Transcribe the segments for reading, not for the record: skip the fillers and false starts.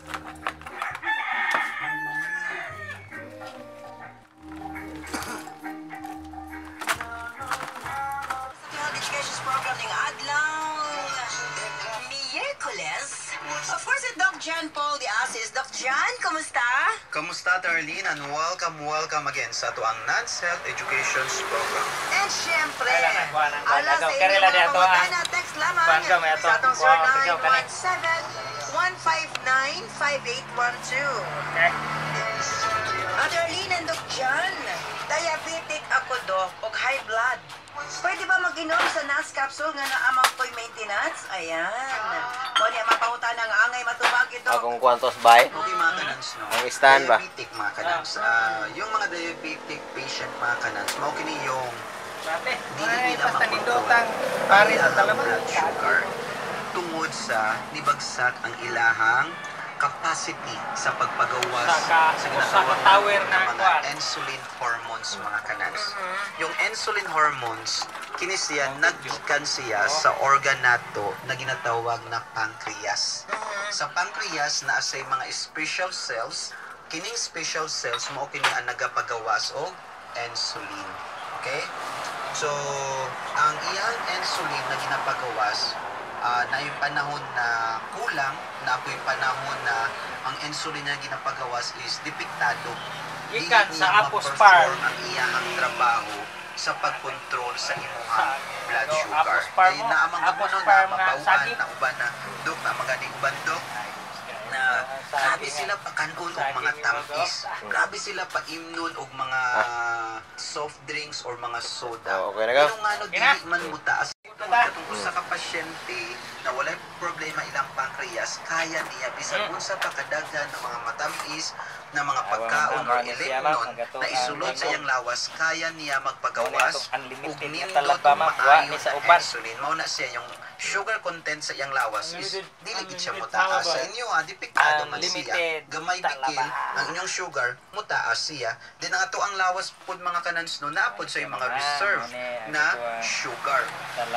Education program ng Adlaw Miyerkules. Of course, Doc Jan Paul the Asis. Doc Jan, kumusta? Kamusta, Darlene? And welcome again sa tuang Non-Self Education's Program. And syempre, ala sa sa inyo mga kamutan na text lamang sa itong 0917-159-5812. Darlene and Doc Jan, diabetic ako, Doc, o high blood. Pwede ba mag-inom sa NAS capsule nga naamang ko'y maintenance? Ayan. Mo niya mapahutan ng angay matubag ito. Akong kwantos bay? Okay, mga kanans, no? Ang stand ba? Diabetic, mga kanans. Yung mga diabetic patient, mga kanans, maukini yung dili nila makontrol ang blood sugar tungod sa nibagsak ang ilahang capacity sa pagpagawas sa ginatawag ng mga insulin hormones, mga kanans. Yung insulin hormones, kini siya naggikan siya sa organ nato na ginatawag na pancreas. Sa pancreas na asay mga special cells, kining special cells mao kini ang nagapagawas og insulin. Okay? So, ang iyang insulin na ginapagawas na yung panahon na kulang, na po yung panahon na ang insulin na ginapagawas is depektado. Ikan sa Apospar ang iyang trabaho sa pagkontrol sa imong blood sugar. Ay naamang gabuno na mabauan na uban na dok na maganing uban dok na grabe sila pa kanon og mga tamis. Grabe sila pa imnon og mga soft drinks or mga soda. Okay na ka? Pero nga no dili man mo taas tungkol sa kapasyente na walay problema ilang pancreas, kaya niya bisan unsa pa kadagan ng mga matamis na mga pagkaon or elektronon na isulod sa iyang lawas, kaya niya magpagawas ug nindot maayo sa insulin. Mao na siya yung sugar content sa iyang lawas is dili gid siya motaas. Sa inyo depektado man siya. Gamay bikil ang inyong sugar motaas siya. Din ang ato ang lawas pud mga kanans no naapod sa mga reserve na sugar.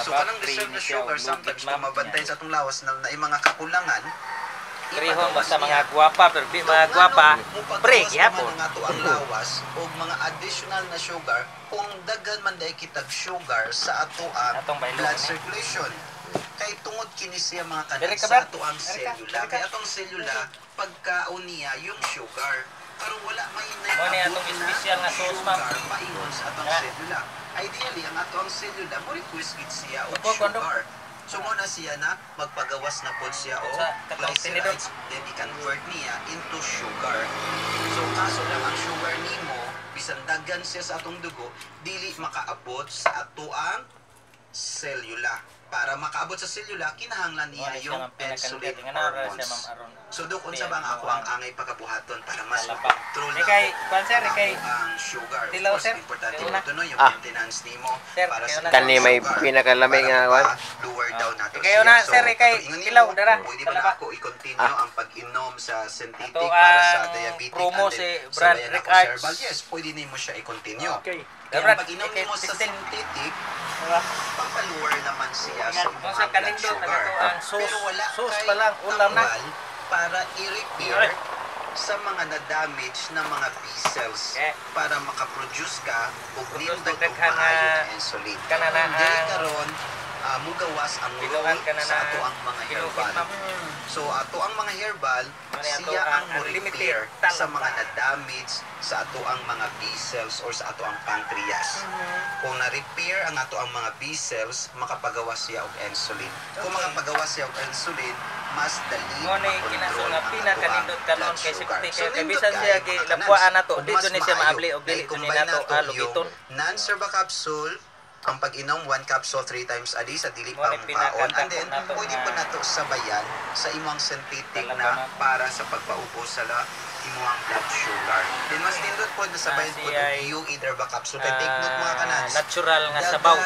So kanang reserve na sugar sometimes kung mabantay sa atong lawas na mga kakulangan, Trihon basta mga gwapa, pero di mga gwapa, pre, gyapon. Mga ato ang lawas o mga additional na sugar kung daghan man day kitag sugar sa ato ang blood circulation. Kay tungod kini siya mga kanans sa ato ang selula. Kay atong selula pagkaon niya yung sugar. Pero wala may naabot na sugar paingon sa atong selula. Ideally, ang ato ang selula mo request gid siya og sugar. So muna siya na magpagawas na po siya o glycerides, then i-convert niya into sugar. So kaso lang ang sugar nimo bisan daghan siya sa atong dugo, dili makaabot sa ato ang selula. Para makaabot sa selula, kinahanglan niya yung insulin hormones. So doon unsa bang ako ang angay pagkabuhaton para mas control na ang sugar. Of course, importante ito no, yung maintenance nimo para sa kani may pinakalamig nga wan. Lower down nato. Ikaw na sir, kay ilaw dara. Pwede ba na ako i-continue ang pag-inom sa synthetic para sa diabetic promo si Brad Ricards. Yes, pwede nimo siya i-continue. Okay. Kaya pag-inom nimo sa synthetic, pampaluwer naman siya sa mga blood sugar. Pero wala pa lang ulam na para i-repair sa mga na-damage na mga B cells para makaproduce ka o nindot o maayong insulin. Dili karon mugawas ang role sa ato ang mga herbal. So ato ang mga herbal, siya ang mo-repair sa mga na-damage sa ato ang mga B cells or sa ato ang pancreas. Kung na-repair ang ato ang mga B cells, makapagawas siya og insulin. Kung makapagawas siya og insulin, mas dali makontrol ang ato ang blood sugar. So nindot siya lapuan nato dito ni siya maabli og dili ni nato alugiton. Non-serva capsule ang pag-inom 1 capsule 3 times a day sa dili pa mukaon, and then pwede po nato sabayan sa imong synthetic na para sa pagpaubos sa imong blood sugar. Then mas nindot po na sabayan po yung either ba capsule kay take note mga kanans. Natural nga sabaw.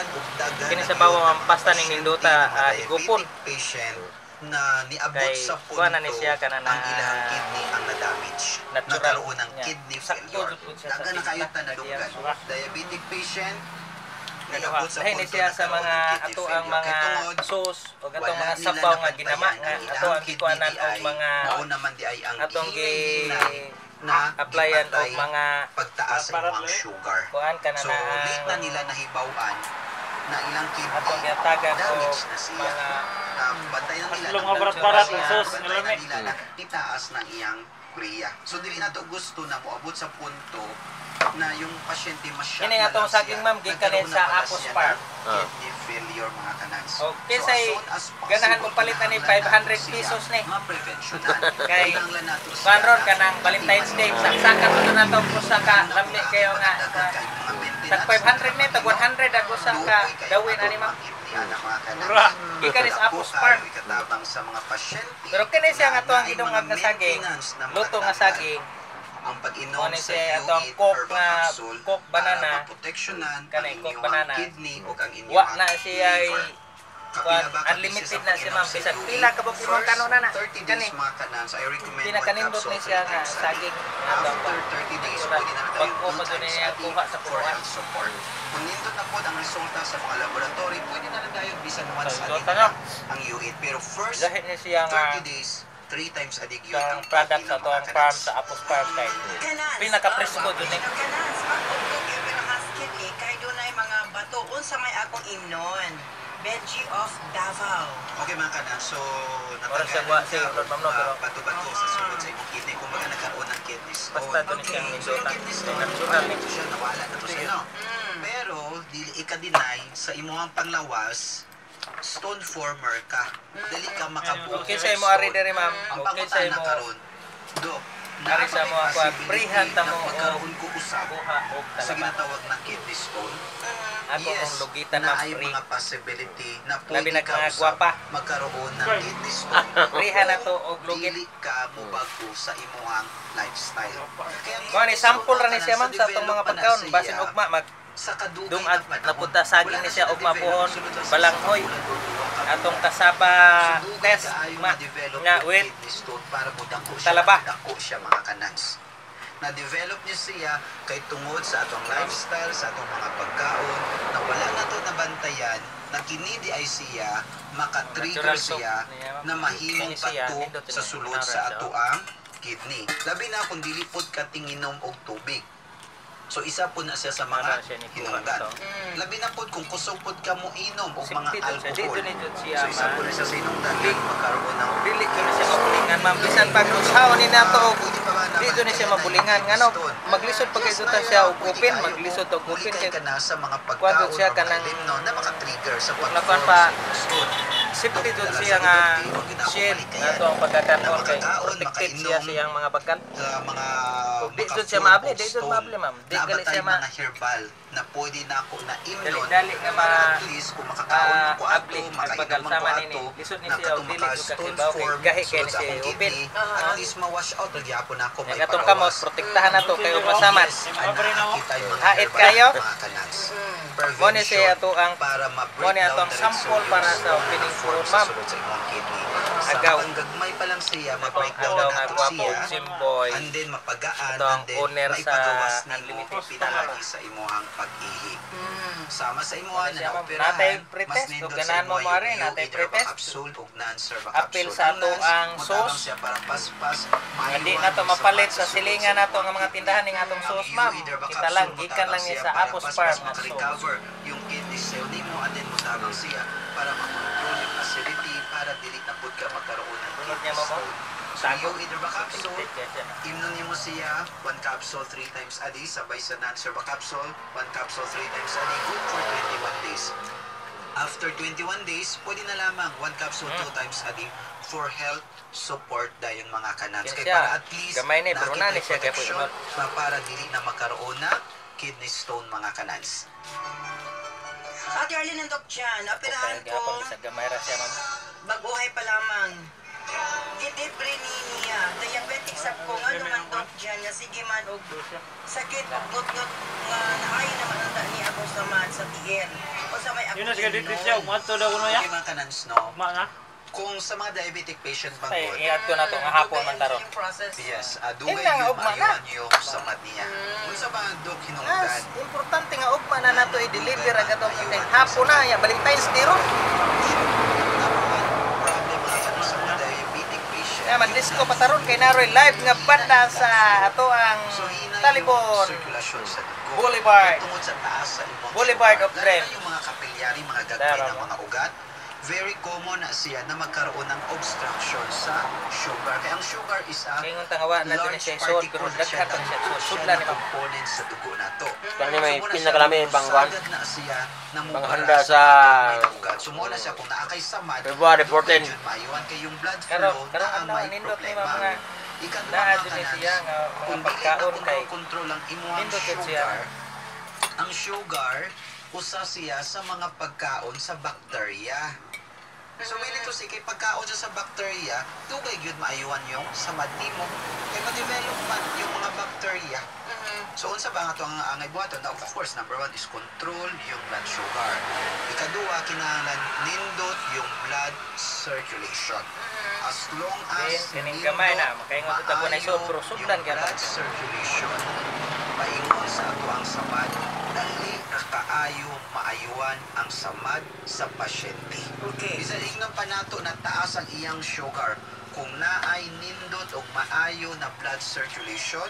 Kini sabaw ang pasta ning nindota igupon patient na niabot sa punto ang ilang kidney ang na-damage. Nagkaroon ng kidney failure. Daga na kayo tanadunggan. Diabetic patient, Kaduha. Lahi ni siya sa mga ato ang mga sauce o atong mga sabaw nga ginama nga ato ang gikuanan og mga naman di ay ang atong na applyan og gipatay mga pagtaas sa imong sugar. kuan kana So, na late na nila nahibawan na ilang kidney atong yatagan og damage na siya. mga Bantayan nila Maslong nga barat-barat ang sauce, bantayan nalami. nila na itaas ng iyang kriya. So, dili na to gusto na moabot sa punto na yung pasyente masyado Kini nga tong saging, ma'am, gikan sa Apos Farm. Kidney failure mga kanans. Okay, say, ganahan mong palitan ni 500 pesos ni. Ma-preventiona. Kay, Kinahanglan nato siya panron ka ng Valentine's Day, saksakan mo na itong kusa ka, lami kayo nga, tag 500 ni, tag 100 ako sa ka, gawin, ani ma'am. Mura. Gikan is Apos Farm. Ikatabang sa mga pasyente. Pero kini siya nga to ang idungag nga saging, luto nga saging, ang pag-inom Ano sa siya, UIT atong coke herbal nga, capsule coke banana, para maproteksyonan ang kanay coke inyong banana. kidney o ang inyong Wa na siya ay liver. kuan, Kapila ba unlimited sa na siya, pag-inom ma'am. sa Bisag UIT? pila ka ba pinong kanuna na? 30 days Kani. mga kanans, I recommend Pinakanindot ni siya nga saging nga daw. After 30 days, Wala. pwede na tayo Pag upo doon niya kuha sa for puwan. health support. Kung nindot na po ang resulta sa mga laboratory, pwede na lang tayo bisan once a So, day tanong. ang UIT. Pero first Dahil ni siya nga 30 days, 3 times a day UIT sa ang product sa pag-inom, toang mga farm kanans. sa Apos Farm kay Kanans. pinaka-presko dun eh. Kanans. Pag-ugtog yung pinakaskin eh, kay doon ay mga bato. Unsa may akong imnon. Veggie of Davao. Okay mga kanans, so Oras siya buwa siya, Lord, ma'am, no, pero- bato-bato sa sulod sa imong kidney. Kung baga nagkaroon ng kidney stone. Basta doon siya ang So yung indutan. kidney stone, Natural wala eh. na siya, nawala na to sa ino. Pero, dili ika-deny sa imong panglawas, stone former ka. Dali ka makabuhat. Okay sa imo ari diri, ma'am. Ang Okay sa pangutan imo na karon. Dok, Ari sa mga kuwan, prihan ta mo, magkaroon ko usab kuha og sa talaba. ginatawag na kidney stone. Ako ang lugitan na ma'am ay free. mga possibility na Labi pwede na ka mga usab gwapa. magkaroon ng kidney stone. Prihan na to og lugit. Dili ka mubago sa imong lifestyle. Kaya Kuha ni sample ra ni siya, ma'am, sa atong mga pagkaon basin ugma mag sa kadugay dungag na panahon, napunta saging wala ni siya na ugma develop. puhon Sulod sa balanghoy sa atong kasaba test ma nga with kidney stone para mo dako talaba. dako siya mga kanans. Na-develop niya siya kay tungod sa atong lifestyle, sa atong mga pagkaon, na wala na to nabantayan, na kini di ay siya, maka-trigger Natural to. siya na mahimong Kini siya, pato nindot sa ni sulod Nara sa siya. ato ang kidney. Labi na kung dilipod ka tinginom og tubig. So isa po na siya sa Nara mga siya ni hinungdan. to. Labi na po kung kusog pod ka mo inom og mga Simple to siya. Dito alcohol. ni Jud siya, So isa ma. po na siya sa hinungdan na magkaroon ng dili ko na siya mabulingan, ma'am. Bisan pag usahaw ni nato og Pwede pa ba naman dito ni siya kaya mabulingan na ngano stone? maglisod pag Yes, ito na siya og pwede kupin, kayo maglisod og kupin Bulikay kay ka na sa mga Kuwado pagkaon siya o mga kanang- limno na maka-trigger sa Nakuan pag-form pa, sa stone. safety jud siya nga shield nato ang pagkakaon kay protected siya siyang mga bagkan. Sa mga Di jud siya maka-form maabli, of di jud stone. maabli, ma'am. Di gali Nabatay siya ma mga herbal na pwede na ako na imnon. Dali-dali nga para ma- at least kung makakaon ako ato, abli ang makainom pagkalsama ako nini. ato, Lisod ni na siya og katong dili jud maka-stone kakibaw kay form gahi kay sulod ni sa siya akong open. kidney, at least ma-wash out lagi ako na ako may Nga atong parawas. kamot protektahan nato kay og masamat. Yes, nakakita yung mga Hait herbal, kayo? mga kanals. Mo ni siya ato ang Para mo ni atong sample para sa opening form forum, ma'am. sa imong kidney. Agaw. Sa gagmay pa lang siya, Atong ma-break down agaw na nga nato gwapo siya. og Jimboy. And then mapagaan, Ito ang and then owner sa maipagawas nimo Unlimited. pinalagi sa imuhang pag-ihi. Sama sa imuhan Siya, na ma'am. operahan, Natay pretest, mas nindot ug sa ganahan mo imuha mo rin, yung natay either pretest. capsule o non-serva Apil capsule. sa ato Unless, ang mutabang sauce. siya para paspas, Hindi maiwan na to sa mapalit sa pagkasunod silingan sa nato imuhang nga mga kidney. tindahan ning atong Ang sauce, iyo, ma'am. either ba Kita capsule, lang gikan mutabang lang niya siya sa para Apos paspas, Farm nga sauce. maka-recover yung kidney cell nimo, and then mutabang siya para makontrol yung acidity para dili na pud ka magkaroon ng Sunod kidney niya mo mo. stone. So you either ba capsule, Kaya siya na. imnon niyo mo siya 1 capsule 3 times a day sabay sa non-serva capsule 1 capsule 3 times a day good for 21 days. After 21 days, pwede na lamang 1 capsule 2 times a day for health support dayon mga kanans. Yan Kaya siya. para at least Gamay ni, pero nakita nani yung siya, kaya po protection imot. na para dili na magkaroon na kidney stone mga kanans. Ate Arlene nandok dyan. Operahan Kaya gapon ko. sa gamay ra siya, ma'am. Baguhay pa lamang. Gidebre niya. Diabetic sab ko nga naman dok dyan. Nga sige man og sakit og ngot-ngot nga naayon naman ang ni ako sa man sa tiyan. O sa may ako. Yun na siya dito siya, umato daw kuno ya. Okay mga kanans, no? Ugma na. Kung sa mga diabetic patient bang Ay, good, iat ko na to nga hapon man taron. yes, dugay nga, yung ugma na. maiwan yung samad niya. Kung sa mga dok hinungdan, Mas importante nga ugma na nato i-deliver agad ang kay hapon na ya Valentine's Day ron. problem mga kanang sa mga diabetic patient. Kaya man-disco pataron kay naroy live nga banda sa ato ang So, hina Talibon yung circulation sa dugo. Boulevard. Tungod sa taas sa imong Boulevard sugar. of Dream. Lalo na yung mga kapilyari, mga gagawin Tama ng ba? mga ugat, very common na siya na magkaroon ng obstruction sa sugar. Kaya ang sugar is a Kaya nga tangawa na din large siya isod, pero particle daghan pa siya isod. Sudlan ni na component sa dugo na to. Kani may So, muna pinakalamin siya, bangwan. sagad na siya na Bang mubara handa sa sa mga ugat. So muna siya kung naakay samad, February 14. medyo maiwan kay yung blood Karon flow karon na ang ano may nindot ni problema. mga Ikadua naa mga din kanas, siya nga kung mga pagkaon dili kay na kontrol ang imuhang nindot yun siya. sugar, ang sugar usa siya sa mga pagkaon sa bakterya. So when ito sige pagkaon siya sa bakterya, dugay gyud maayuan yung samad nimo kay ma-develop man yung mga bakterya. So unsa ba nga to ang angay buhaton? Now, of course, number 1 is control yung blood sugar. Ikaduha, kinahanglan nindot yung blood circulation. As long as Kining gamay na, makaingon ito ko na isod, pero sudlan yung ka blood circulation, paingon sa ato ang samad, dali na kaayo maayuan ang samad sa pasyente. Okay. Isa ingnon pa nato na taas ang iyang sugar. Kung naay nindot o maayo na blood circulation,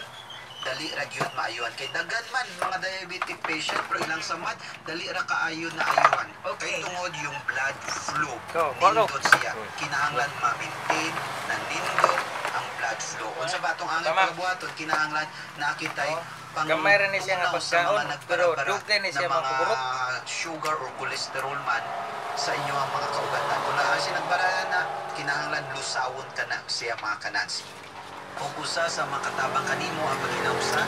dali ra gyud maayuan kay daghan man mga diabetic patient pero ilang samad dali ra kaayo na ayuan. Okay. Kay tungod yung blood flow. Go. Nindot siya. Kinahanglan ma-maintain na nindot ang blood flow. Unsa ba tong angay Tama. pagbuhaton kinahanglan nakitay Gamay ra ni siya nga tunaw sa pagkaon, mga pero nagbarabara dugay ni siya na mga makuburot. sugar or cholesterol man sa inyo ang mga kaugatan. Kung naa siya nagbarahan na, kinahanglan lusawon ka na siya mga kanans. Kung usa sa mga katabang kanimo ang pag-inom sa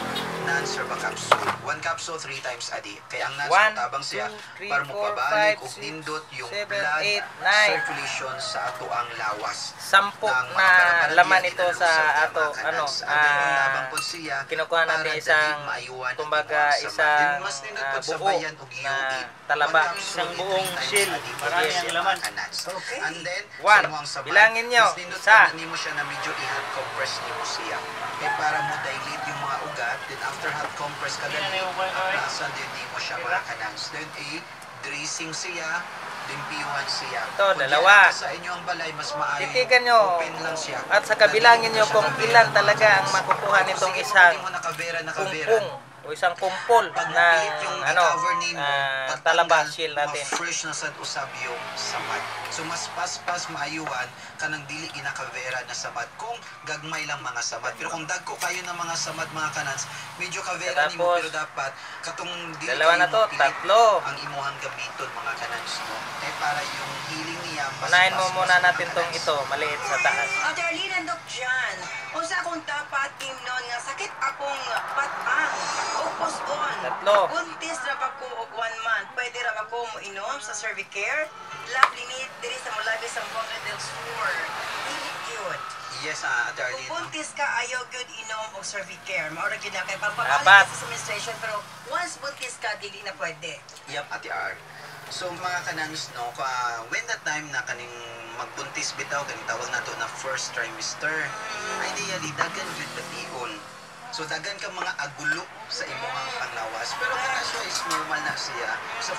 non-serva capsule. 1 capsule 3 times a day. Kaya ang One, non-serva tabang siya two, three, para mo four, pabalik five, o six, nindot yung 7, blood 8, 9. circulation sa ato ang lawas. Sampo ng mga na barabara laman diyan ito kinalusad sa niya, ato mga kanans. Ang labang po siya kinukuha natin para isang dali maayuan ang kumbaga imuhang samad. isang Then, mas nindot po sa buo bayan ug na iugid. talaba. 1 capsule Isang 3 buong times shield. a day. Marami Yes, ang mga laman. kanans. Okay. And then, One. sa imuhang samad, Bilangin nyo. mas nindot Isa. na nimo siya na medyo i-hot compress nimo siya. Kaya para mo dilate yung mga ugat, then after hot compress ka Yan, dali, yung okay, okay. nasa din nimo siya mga kanans. Then dressing siya, limpiyuhan siya. Ito, Kung dalawa. diyan sa inyo ang balay, mas maayo. Titigan nyo Open lang siya. at sa kabilangin nyo kung ilan talaga ang makukuha nitong Sige, isang hindi mo nakavera. pungpung o isang kumpol Pag ng napilit yung ano, cover nimo, talaba shield natin. ma-fresh na sad usab yung samad. So mas paspas maayuan kanang dili ginakavera na samad kung gagmay lang mga samad. Pero kung dagko kayo ng mga samad mga kanans, medyo kavera nimo Tapos, pero dapat katong dili dalawa na kayo to, mapilit tatlo. ang imuhang gamiton mga kanans no. Kaya para yung healing niya mas Unahin mo paspas, muna mga natin tong kanans. ito, maliit sa taas. Darlene and Doc Jan, unsa akong dapat imnon nga sakit akong batang o puson. Tatlo. Buntis ra ba ko og 1 month. Pwede ra ba ko mo inom sa Cervicare? Lovely need diri sa Mulabi sa Boca del Sur. Dili cute. Yes, Kung Darlene. buntis ka, ayaw good inom og Cervicare. Maura gyud na kay papapalit Dapat. ka sa menstruation pero once buntis ka dili na pwede. Yep, Ate R. So mga kanans no, when that time na kaning magbuntis bitaw kaning tawag nato na first trimester, ideally daghan gyud bation. So daghan ka mga agulo sa imong panglawas pero kana siya is normal na siya sa